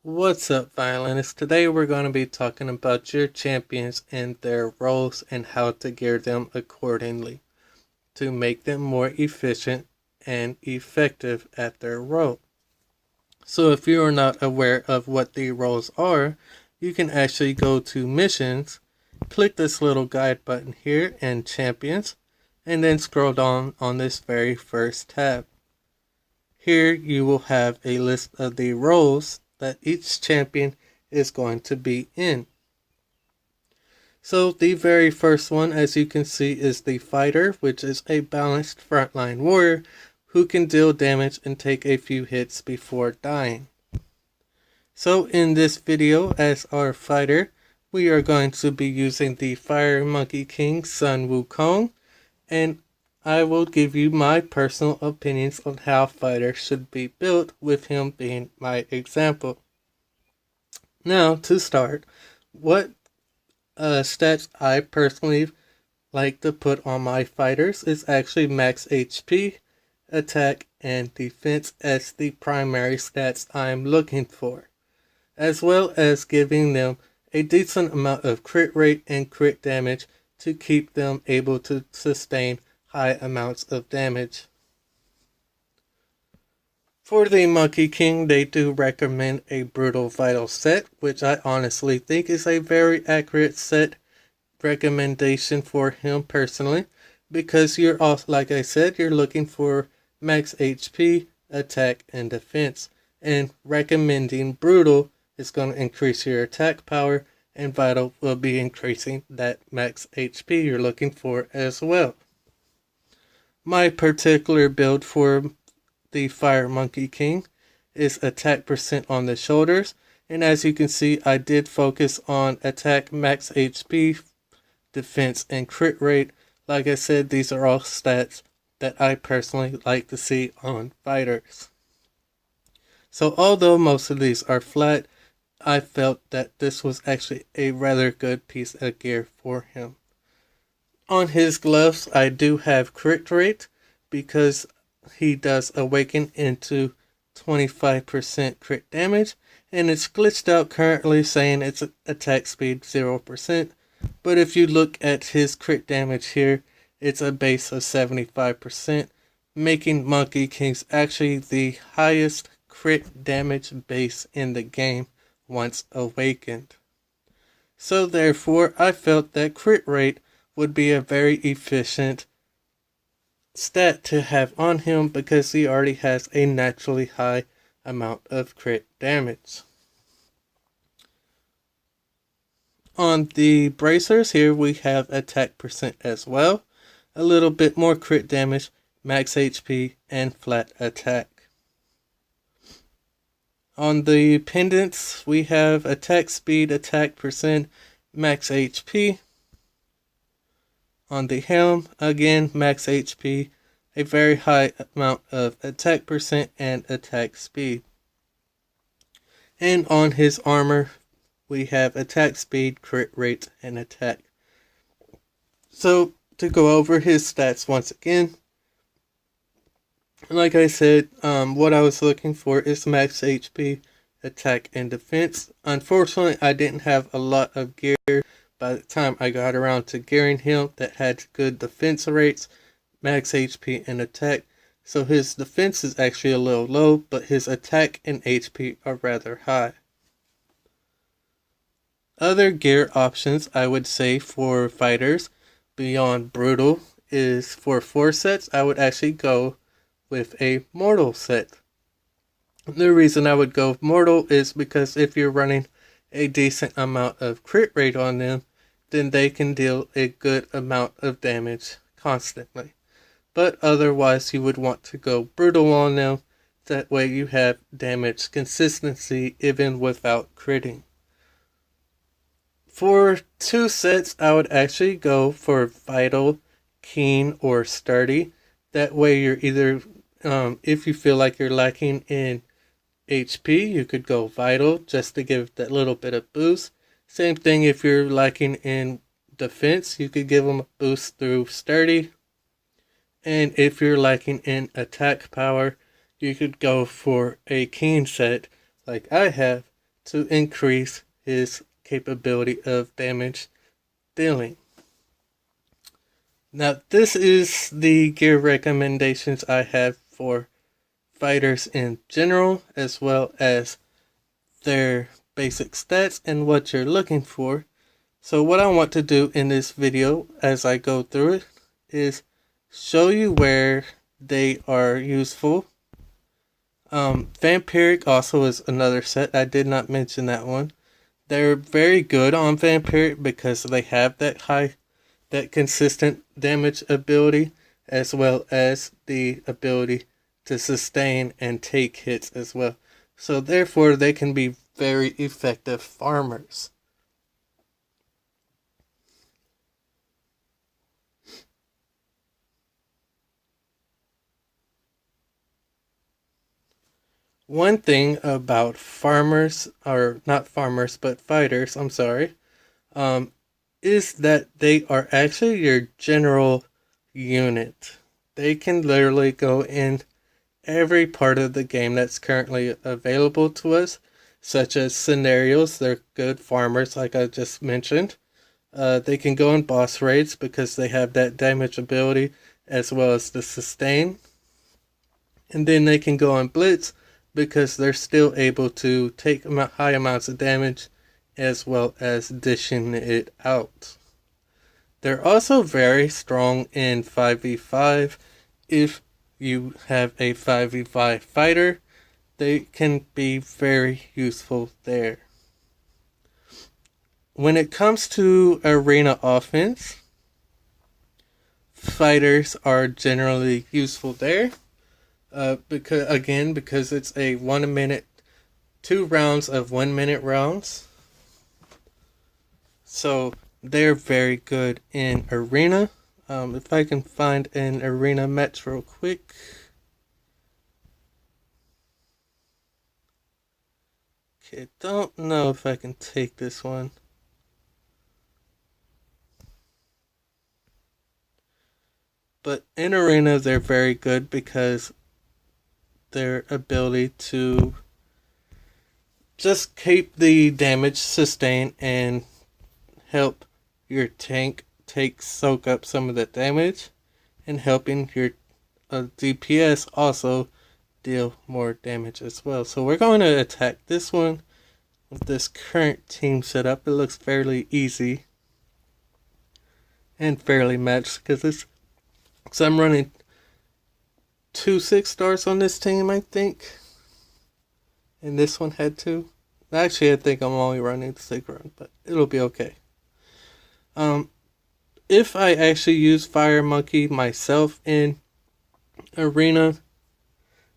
What's up, violinists? Today we're going to be talking about your champions and their roles and how to gear them accordingly to make them more efficient and effective at their role. So if you are not aware of what the roles are, you can actually go to missions, click this little guide button here and champions, and then scroll down on this very first tab. Here you will have a list of the roles that each champion is going to be in. So the very first one, as you can see, is the fighter, which is a balanced frontline warrior who can deal damage and take a few hits before dying. So in this video, as our fighter, we are going to be using the Fire Monkey King Sun Wukong, and I will give you my personal opinions on how fighters should be built, with him being my example. Now, to start, what stats I personally like to put on my fighters is actually max HP, attack, and defense as the primary stats I'm looking for, as well as giving them a decent amount of crit rate and crit damage to keep them able to sustain high amounts of damage. For the Monkey King, they do recommend a Brutal Vital set, which I honestly think is a very accurate set recommendation for him personally, because you're also, like I said, you're looking for max HP, attack, and defense, and recommending Brutal is going to increase your attack power, and Vital will be increasing that max HP you're looking for as well. My particular build for the Fire Monkey King is attack percent on the shoulders, and as you can see, I did focus on attack, max HP, defense, and crit rate. Like I said, these are all stats that I personally like to see on fighters. So although most of these are flat, I felt that this was actually a rather good piece of gear for him. On his gloves, I do have crit rate because he does awaken into 25% crit damage, and it's glitched out currently saying it's attack speed 0%, but if you look at his crit damage here, it's a base of 75%, making Monkey Kings actually the highest crit damage base in the game once awakened. So therefore, I felt that crit rate would be a very efficient stat to have on him because he already has a naturally high amount of crit damage. On the bracers here, we have attack percent as well, a little bit more crit damage, max HP, and flat attack. On the pendants, we have attack speed, attack percent, max HP. On the helm, again, max HP, a very high amount of attack percent and attack speed. And on his armor, we have attack speed, crit rate, and attack. So, to go over his stats once again, like I said, what I was looking for is max HP, attack, and defense. Unfortunately, I didn't have a lot of gear by the time I got around to gearing him that had good defense rates, max HP, and attack. So his defense is actually a little low, but his attack and HP are rather high. Other gear options I would say for fighters beyond Brutal is for 4 sets, I would actually go with a Mortal set. The reason I would go with Mortal is because if you're running a decent amount of crit rate on them, then they can deal a good amount of damage constantly. But otherwise, you would want to go Brutal on them. That way you have damage consistency even without critting. For 2 sets, I would actually go for Vital, Keen, or Sturdy. That way you're either, if you feel like you're lacking in HP, you could go Vital just to give that little bit of boost. Same thing if you're lacking in defense, you could give them a boost through Sturdy. And if you're lacking in attack power, you could go for a Keen set like I have to increase his capability of damage dealing. Now, this is the gear recommendations I have for fighters in general, as well as their basic stats and what you're looking for. So what I want to do in this video as I go through it is show you where they are useful. Vampiric also is another set. I did not mention that one. They're very good on Vampiric because they have that consistent damage ability, as well as the ability to sustain and take hits as well. So therefore they can be very effective farmers. One thing about farmers, or not farmers, but fighters, I'm sorry, is that they are actually your general unit. They can literally go in every part of the game that's currently available to us, such as scenarios. They're good farmers, like I just mentioned. They can go in boss raids because they have that damage ability as well as the sustain. And then they can go on blitz because they're still able to take high amounts of damage as well as dishing it out. They're also very strong in 5v5. If you have a 5v5 fighter, they can be very useful there. When it comes to arena offense, fighters are generally useful there. Because it's a 1 minute, 2 rounds of 1 minute rounds. So they're very good in arena. If I can find an arena match real quick. Okay, don't know if I can take this one. But in arena they're very good because their ability to just keep the damage sustained and help your tank soak up some of the damage, and helping your DPS also deal more damage as well. So we're going to attack this one with this current team setup. It looks fairly easy and fairly matched because I'm running 2 6-stars on this team, I think. And this one had 2. Actually, I think I'm only running the 6 run, but it'll be okay. If I actually use Fire Monkey myself in arena,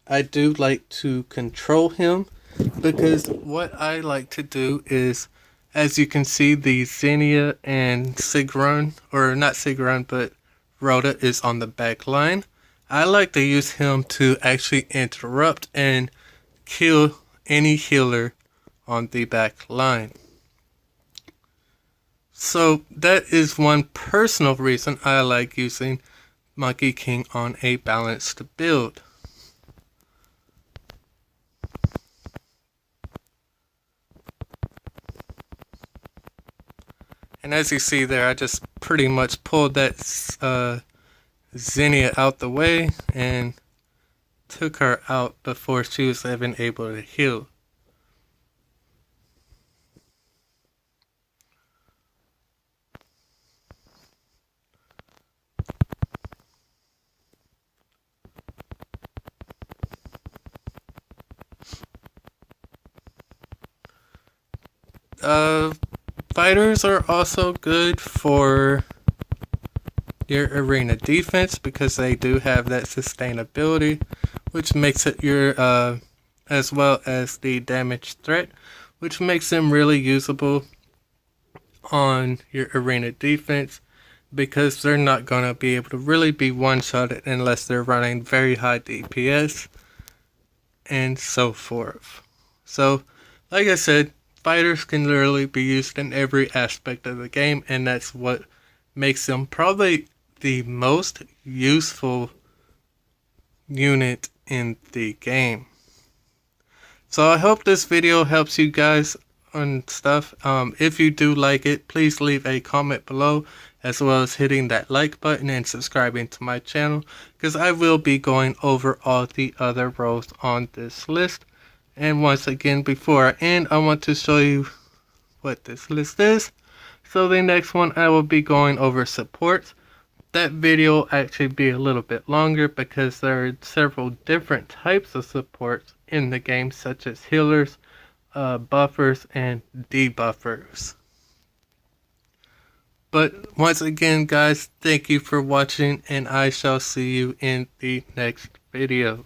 I do like to control him, because what I like to do is, as you can see, the Xenia and Sigrun, or not Sigrun, but Rhoda is on the back line. I like to use him to actually interrupt and kill any healer on the back line. So that is one personal reason I like using Monkey King on a balanced build. And as you see there, I just pretty much pulled that Xenia out the way and took her out before she was even able to heal. Fighters are also good for your arena defense because they do have that sustainability, which makes it your as well as the damage threat, which makes them really usable on your arena defense, because they're not going to be able to really be one-shotted unless they're running very high DPS and so forth. So, like I said, fighters can literally be used in every aspect of the game, and that's what makes them probably the most useful unit in the game. So I hope this video helps you guys on stuff. If you do like it, please leave a comment below, as well as hitting that like button and subscribing to my channel, because I will be going over all the other roles on this list. And once again, before I end, I want to show you what this list is. So the next one, I will be going over supports. That video will actually be a little bit longer because there are several different types of supports in the game, such as healers, buffers, and debuffers. But once again, guys, thank you for watching, and I shall see you in the next video.